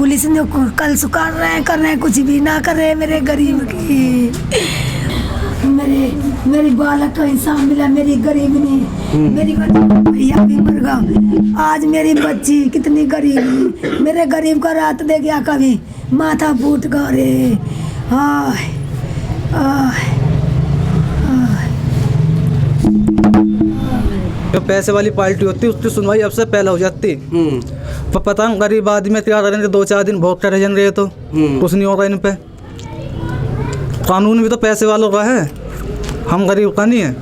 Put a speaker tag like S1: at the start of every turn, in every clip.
S1: Police ने कल सुकार रहे कर रहे कुछ भी ना कर रहे मेरे गरीब की। मेरी बालक का इंसान मिला, मेरी गरीब ने मेरी भैया भी मर गया। आज मेरी बच्ची कितनी गरीब, मेरे गरीब का रात दे गया कभी माथा फूट गया रे। आय
S2: जो पैसे वाली पार्टी होती उसकी सुनवाई अब से पहले हो जाती। पर पता नहीं गरीब आदमी क्या करें, 2-4 दिन भोगते रह रहे तो कुछ नहीं होगा इन पे। कानून भी तो पैसे वालों का है, हम गरीब का नहीं है।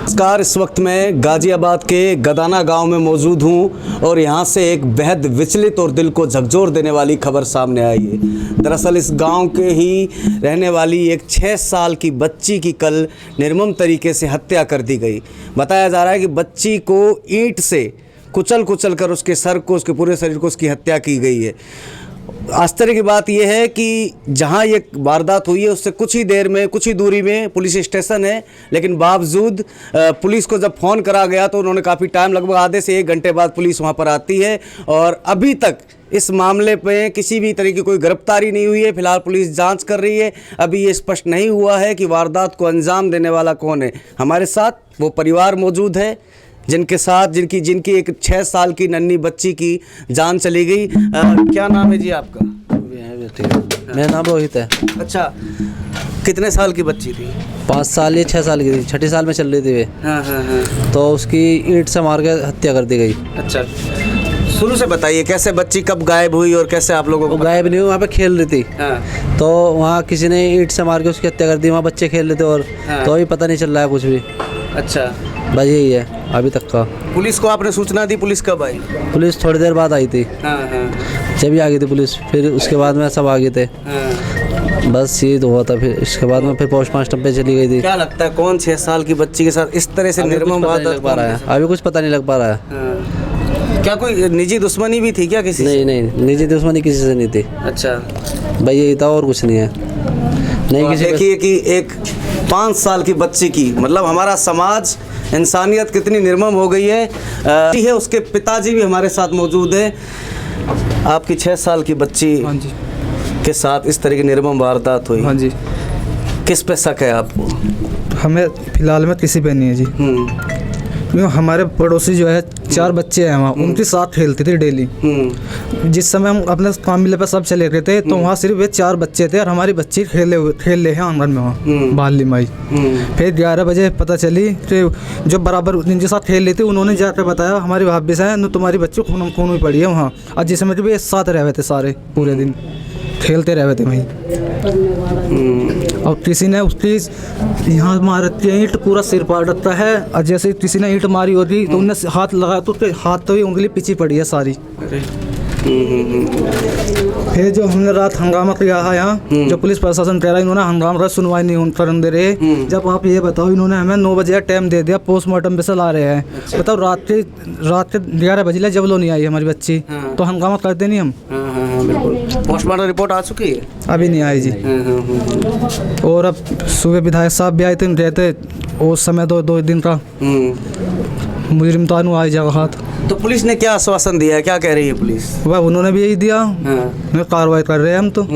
S3: नमस्कार, इस वक्त मैं गाजियाबाद के गदाना गांव में मौजूद हूं और यहां से एक बेहद विचलित और दिल को झकझोर देने वाली खबर सामने आई है। दरअसल इस गांव के ही रहने वाली एक 6 साल की बच्ची की कल निर्मम तरीके से हत्या कर दी गई। बताया जा रहा है कि बच्ची को ईंट से कुचल कर उसके सर को, उसके पूरे शरीर को उसकी हत्या की गई है। आश्चर्य की बात यह है कि जहां ये वारदात हुई है उससे कुछ ही देर में, कुछ ही दूरी में पुलिस स्टेशन है, लेकिन बावजूद पुलिस को जब फ़ोन करा गया तो उन्होंने काफ़ी टाइम, लगभग आधे से 1 घंटे बाद पुलिस वहां पर आती है और अभी तक इस मामले पे किसी भी तरह की कोई गिरफ्तारी नहीं हुई है। फिलहाल पुलिस जांच कर रही है। अभी ये स्पष्ट नहीं हुआ है कि वारदात को अंजाम देने वाला कौन है। हमारे साथ वो परिवार मौजूद है जिनके साथ जिनकी एक 6 साल की नन्ही बच्ची की जान चली गई। क्या नाम है जी आपका?
S4: मेरा नाम रोहित है।
S3: अच्छा, कितने साल की बच्ची थी?
S4: 5 साल या 6 साल की थी, 6 साल में चल रही थी वे।
S3: हाँ।
S4: तो उसकी ईंट से मार के हत्या कर दी गई।
S3: अच्छा, शुरू से बताइए कैसे बच्ची कब गायब हुई और कैसे आप लोगों को?
S4: गायब नहीं हुई, वहाँ पे खेल रही थी।
S3: हाँ।
S4: तो वहाँ किसी ने ईंट से मार के उसकी हत्या कर दी। वहाँ बच्चे खेल रहे थे और तो अभी पता नहीं चल रहा है कुछ भी।
S3: अच्छा,
S4: बस यही है अभी तक का।
S3: पुलिस को आपने सूचना दी? पुलिस कब आई?
S4: पुलिस थोड़ी देर बाद आई थी।
S3: हाँ।
S4: जब भी आ गई थी पुलिस, फिर उसके बाद में सब आ गए थे।
S3: हाँ।
S4: बस ये तो हुआ था। फिर इसके बाद में फिर पोस्टमास्टर पे चली गई थी।
S3: क्या लगता है कौन 6 साल की बच्ची के साथ इस तरह से निर्मम वारदात
S4: पा रहा है? अभी कुछ पता नहीं लग पा रहा है।
S3: हाँ। क्या कोई निजी दुश्मनी भी थी क्या किसी से?
S4: नहीं, निजी दुश्मनी किसी से नहीं थी।
S3: अच्छा,
S4: भाई यही था और कुछ नहीं है। नहीं
S3: तो
S4: किसी
S3: देखिए कि एक 5 साल की बच्ची की, मतलब हमारा समाज, इंसानियत कितनी निर्मम हो गई है। उसके पिताजी भी हमारे साथ मौजूद है। आपकी 6 साल की बच्ची
S2: हाँ जी।
S3: के साथ इस तरह की निर्मम वारदात हुई।
S2: हाँ जी।
S3: किस पे शक है आपको?
S2: हमें फिलहाल में किसी पे नहीं है जी। क्यों हमारे पड़ोसी जो है 4 बच्चे हैं वहाँ, उनके साथ खेलती थी डेली। जिस समय हम अपने काम मिले पे सब चले गए थे तो वहाँ सिर्फ वे 4 बच्चे थे और हमारी बच्ची खेल रहे हैं आंगन में वहाँ बाली माई। फिर 11 बजे पता चली, फिर जो बराबर जिनके साथ खेल रही थी उन्होंने जाकर बताया हमारी भाभी से है तुम्हारी बच्ची खून में पड़ी है वहाँ। और जिस समय भी साथ रह थे सारे, पूरे दिन खेलते रहे थे वहीं। और किसी ने उसकी यहाँ मारती ईंट पूरा सिर पाड़ रखता है और जैसे किसी ने ईंट मारी होती तो उनने हाथ लगाया तो उसके हाथ तो ही उंगली पीछे पड़ी है सारी। फिर जो हमने रात हंगामा किया है यहाँ, जो पुलिस प्रशासन कह रहा है इन्होंने हंगामा का सुनवाई नहीं करने दे रहे। जब आप ये बताओ, इन्होंने हमें 9 बजे टाइम दे दिया, पोस्टमार्टम पे से ला रहे हैं। बताओ रात के 11 बजे जब लो नहीं आई हमारी बच्ची, तो हंगामा करते नहीं हम।
S3: बिल्कुल। पोस्टमार्टम रिपोर्ट आ चुकी है?
S2: अभी नहीं आई जी। और अब सुबह विधायक साहब भी आए थे, रहते उस समय 2 दिन का मुजरिम तानू आई जगह हाथ।
S3: तो पुलिस ने क्या आश्वासन दिया है? क्या कह रही है पुलिस?
S2: वह उन्होंने भी यही दिया, कार्रवाई कर रहे हैं हम। तो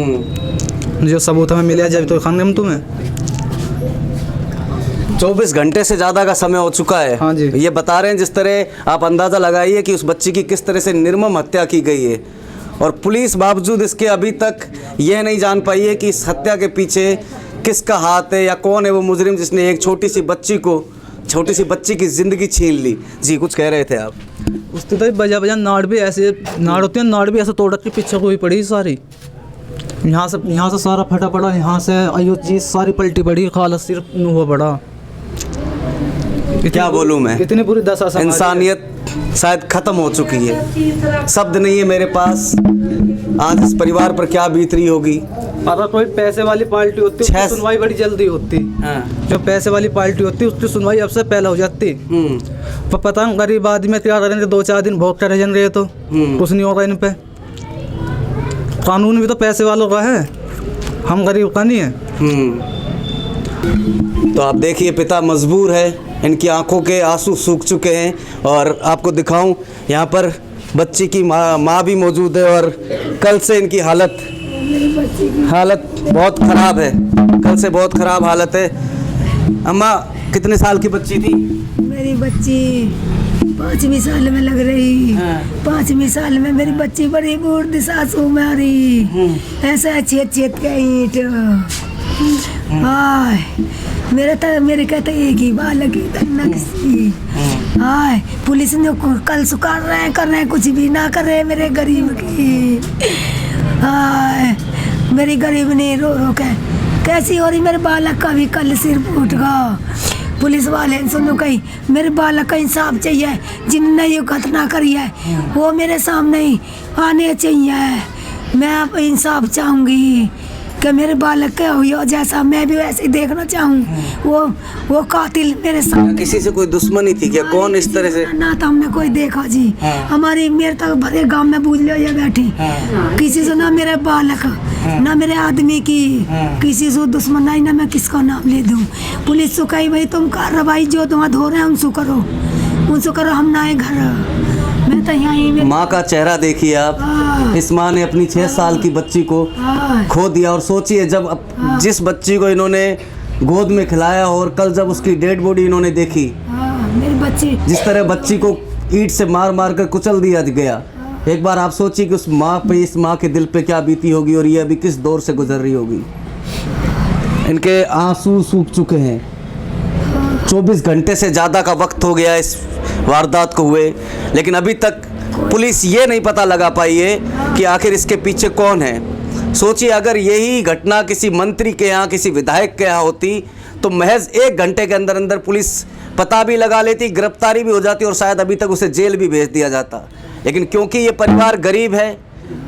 S2: जो सबूत हमें मिले जब तो खाने हम तुम्हें
S3: 24 घंटे से ज़्यादा का समय हो चुका है।
S2: हाँ जी।
S3: ये बता रहे हैं, जिस तरह आप अंदाज़ा लगाइए कि उस बच्ची की किस तरह से निर्मम हत्या की गई है और पुलिस बावजूद इसके अभी तक यह नहीं जान पाई है कि इस हत्या के पीछे किसका हाथ है या कौन है वो मुजरिम जिसने एक छोटी सी बच्ची की ज़िंदगी छीन ली। जी, कुछ कह रहे थे आप?
S2: उसकी तो बजा नाड़ भी ऐसे होती है, नाड़ भी ऐसे तोड़ के पीछे को ही पड़ी सारी। यहाँ से सारा फटा पड़ा, यहाँ से आयु चीज सारी पलटी पड़ी, खाला सिर्फ हुआ पड़ा।
S3: क्या बोलूँ मैं,
S2: इतनी बुरी दशा,
S3: इंसानियत शायद ख़त्म हो चुकी है। शब्द नहीं है मेरे पास। आज इस परिवार पर क्या बीत रही होगी।
S2: अगर कोई पैसे वाली पार्टी होती उसकी सुनवाई बड़ी जल्दी होती। जो पैसे वाली पार्टी होती उसकी सुनवाई अब से पहले हो जाती। पर पता नहीं गरीब आदमी क्या करें, 2-4 दिन भोगते रह रहे तो कुछ नहीं होगा इन पे। कानून भी तो पैसे वालों का है, हम गरीब का नहीं है।
S3: तो आप देखिए, पिता मजबूर है, इनकी आंखों के आंसू सूख चुके हैं और आपको दिखाऊं यहाँ पर बच्ची की माँ भी मौजूद है और कल से इनकी हालत बहुत ख़राब है। कल से बहुत ख़राब हालत है। अम्मा कितने साल की बच्ची थी?
S1: मेरी बच्ची 5वीं साल में लग रही। 5वीं साल में मेरी बच्ची बड़ी बूढ़ सासू मारी, ऐसा छेद के ईंट। हाय मेरे कहते एक ही बालक ही किसी। हाय पुलिस ने कल सुकार रहे कर रहे कुछ भी ना कर रहे मेरे गरीब की। हाय मेरी गरीब ने रो रो के कैसी हो रही। मेरे बालक का भी कल सिर फूट गया। पुलिस वाले ने सुनो कहीं मेरे बालक का इंसाफ चाहिए। जिनने ये घटना करी है वो मेरे सामने ही आने चाहिए। मैं अब इंसाफ चाहूँगी कि मेरे बालक के हो जैसा मैं भी वैसे ही देखना चाहूँ। वो कातिल मेरे सामने।
S3: किसी से कोई दुश्मनी थी क्या? कौन इस तरह से?
S1: ना तो हमने कोई देखा जी। हमारी मेरे तक भरे गांव में बूझ लो ये बैठी। किसी से ना मेरे बालक ना मेरे आदमी की किसी से दुश्मन नहीं। ना मैं किसका नाम ले दूं। पुलिस तो कही भाई तुम कार्रवाई जो तुम धो रहे हैं उनसे करो हम ना आए घर। मैं तो यहाँ
S3: माँ का चेहरा देखिए आप। इस माँ ने अपनी 6 साल की बच्ची को खो दिया। और सोचिए जब जिस बच्ची को इन्होंने गोद में खिलाया और कल जब उसकी डेड बॉडी इन्होंने देखी,
S1: मेरी बच्ची
S3: जिस तरह बच्ची को ईंट से मार मार कर कुचल दिया गया, एक बार आप सोचिए कि उस माँ पे, इस माँ के दिल पे क्या बीती होगी और ये अभी किस दौर से गुजर रही होगी। इनके आंसू सूख चुके हैं। 24 घंटे से ज़्यादा का वक्त हो गया इस वारदात को हुए, लेकिन अभी तक पुलिस ये नहीं पता लगा पाई है कि आखिर इसके पीछे कौन है। सोचिए अगर यही घटना किसी मंत्री के यहाँ, किसी विधायक के यहाँ होती तो महज 1 घंटे के अंदर अंदर पुलिस पता भी लगा लेती, गिरफ्तारी भी हो जाती और शायद अभी तक उसे जेल भी भेज दिया जाता। लेकिन क्योंकि ये परिवार गरीब है,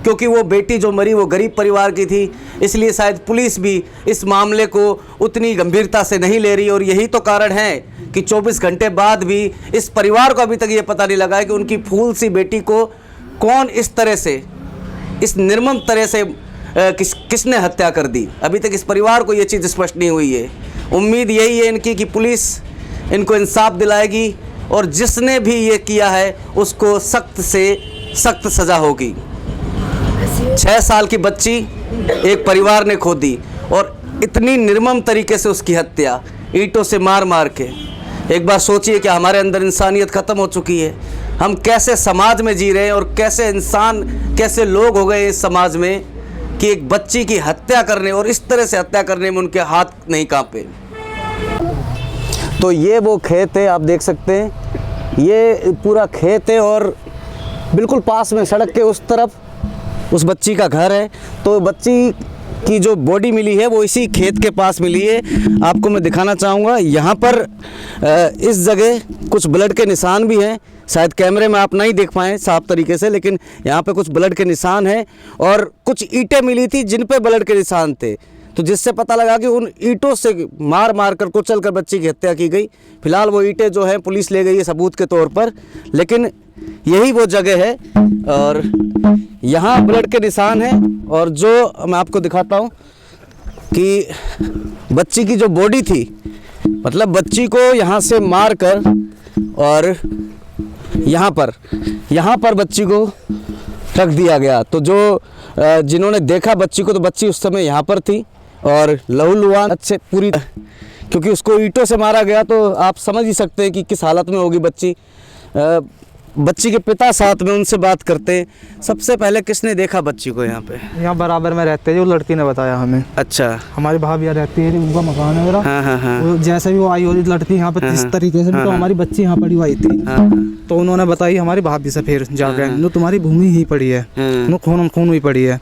S3: क्योंकि वो बेटी जो मरी वो गरीब परिवार की थी, इसलिए शायद पुलिस भी इस मामले को उतनी गंभीरता से नहीं ले रही। और यही तो कारण है कि 24 घंटे बाद भी इस परिवार को अभी तक ये पता नहीं लगा है कि उनकी फूल सी बेटी को कौन इस तरह से, इस निर्मम तरह से किसने हत्या कर दी। अभी तक इस परिवार को ये चीज़ स्पष्ट नहीं हुई है। उम्मीद यही है इनकी कि पुलिस इनको इंसाफ दिलाएगी और जिसने भी ये किया है उसको सख्त से सख्त सज़ा होगी। 6 साल की बच्ची एक परिवार ने खो दी और इतनी निर्मम तरीके से उसकी हत्या ईंटों से मार मार के। एक बार सोचिए कि हमारे अंदर इंसानियत ख़त्म हो चुकी है। हम कैसे समाज में जी रहे हैं और कैसे इंसान, कैसे लोग हो गए इस समाज में कि एक बच्ची की हत्या करने और इस तरह से हत्या करने में उनके हाथ नहीं कांपे। तो ये वो खेत है, आप देख सकते हैं ये पूरा खेत है और बिल्कुल पास में सड़क के उस तरफ उस बच्ची का घर है। तो बच्ची की जो बॉडी मिली है वो इसी खेत के पास मिली है। आपको मैं दिखाना चाहूँगा, यहाँ पर इस जगह कुछ ब्लड के निशान भी हैं। शायद कैमरे में आप नहीं देख पाएँ साफ तरीके से, लेकिन यहाँ पे कुछ ब्लड के निशान हैं और कुछ ईंटें मिली थी जिन पे ब्लड के निशान थे। तो जिससे पता लगा कि उन ईंटों से मार मार कर कुचल कर बच्ची की हत्या की गई। फिलहाल वो ईंटें जो हैं पुलिस ले गई है सबूत के तौर पर, लेकिन यही वो जगह है और यहाँ ब्लड के निशान हैं। और जो मैं आपको दिखाता हूँ कि बच्ची की जो बॉडी थी, मतलब बच्ची को यहाँ से मार कर और यहाँ पर बच्ची को रख दिया गया। तो जो जिन्होंने देखा बच्ची को, तो बच्ची उस समय यहाँ पर थी और लहूलुहान अच्छे पूरी, क्योंकि उसको ईंटों से मारा गया। तो आप समझ ही सकते हैं कि किस हालत में होगी बच्ची। बच्ची के पिता साथ में, उनसे बात करते हैं। सबसे पहले किसने देखा बच्ची को यहाँ पे?
S2: यहाँ बराबर में रहते हैं, जो लड़की ने बताया हमें।
S3: अच्छा,
S2: हमारी भाभी यहाँ रहती है, उनका मकान है मेरा।
S3: हाँ।
S2: वो जैसे भी वो आई होती लड़की यहाँ पे इस तरीके से, तो हमारी बच्ची यहाँ पड़ी हुई थी। तो उन्होंने बताई हमारी भाभी से, फिर जाके नो तुम्हारी भूमि ही पड़ी है, नो खून हुई पड़ी है।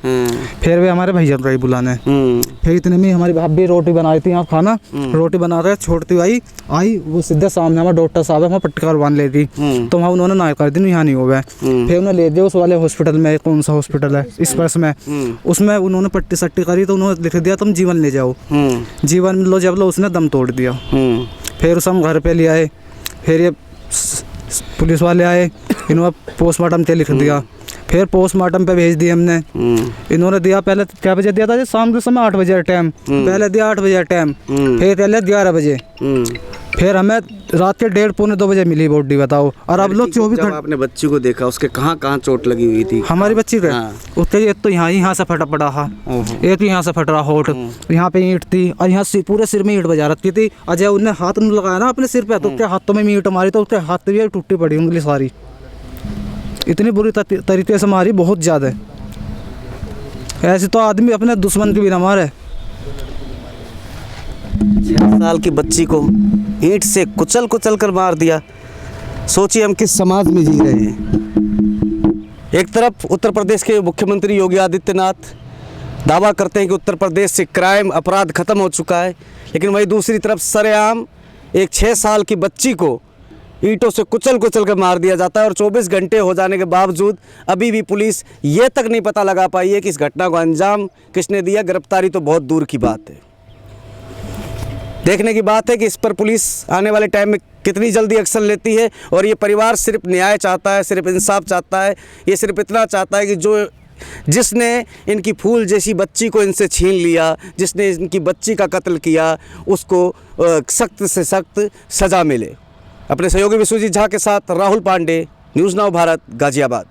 S2: फिर वे हमारे भैया रही बुलाने। फिर इतने में हमारी भाभी रोटी बनाई थी यहाँ खाना, रोटी बना रहे छोड़ती आई वो सीधे सामने हमारा डॉक्टर साहब है, वहाँ पट्टी करवाने ले रही। तो वहाँ उन्होंने ना कर दी, यहाँ नहीं हुआ। फिर उन्हें ले दिया उस वाले हॉस्पिटल में, कौन सा हॉस्पिटल है इस पर्स में, उसमें उन्होंने पट्टी सट्टी करी। तो उन्होंने लिख दिया तुम जीवन ले जाओ, जीवन लो। जब लो उसने दम तोड़ दिया। फिर उसे हम घर पे ले आए। फिर ये पुलिस वाले आए, इन्होंने पोस्टमार्टम के लिख दिया। फिर पोस्टमार्टम पे भेज दिए हमने। इन्होंने दिया पहले क्या बजे दिया था जी, शाम के समय 8 बजे टाइम, पहले दिया 8 बजे टाइम, फिर पहले 11 बजे, फिर हमें रात के 1:30 पौने 2 बजे मिली बॉडी, बताओ। और अब लोग 24
S3: जब आपने बच्ची को देखा उसके कहाँ कहाँ चोट लगी हुई थी?
S2: हमारी बच्ची का उसके एक तो यहाँ से फटा पड़ा था, एक यहाँ से फट रहा होठ, यहाँ पे ईंट थी, और यहाँ पूरे सिर में ईंट बजा रखी थी। अजय उनने हाथ नहीं लगाया ना अपने सिर पे, तो उसके हाथों में ईंट मारी, तो उसके हाथ भी टूटी पड़ी उंगली सारी, इतनी बुरी तरीके से मारी, बहुत ज़्यादा। ऐसे तो आदमी अपने दुश्मन की भी ना मारे।
S3: 6 साल की बच्ची को ईंट से कुचल कुचल कर मार दिया। सोचिए हम किस समाज में जी रहे हैं। एक तरफ उत्तर प्रदेश के मुख्यमंत्री योगी आदित्यनाथ दावा करते हैं कि उत्तर प्रदेश से क्राइम अपराध खत्म हो चुका है, लेकिन वहीं दूसरी तरफ सरेआम एक 6 साल की बच्ची को ईंटों से कुचल कुचल कर मार दिया जाता है। और 24 घंटे हो जाने के बावजूद अभी भी पुलिस ये तक नहीं पता लगा पाई है कि इस घटना को अंजाम किसने दिया। गिरफ्तारी तो बहुत दूर की बात है। देखने की बात है कि इस पर पुलिस आने वाले टाइम में कितनी जल्दी एक्शन लेती है। और ये परिवार सिर्फ न्याय चाहता है, सिर्फ इंसाफ चाहता है। ये सिर्फ इतना चाहता है कि जिसने इनकी फूल जैसी बच्ची को इनसे छीन लिया, जिसने इनकी बच्ची का कत्ल किया, उसको सख्त से सख्त सज़ा मिले। अपने सहयोगी विश्वजीत झा के साथ राहुल पांडे, न्यूज़ नाउ भारत, गाजियाबाद।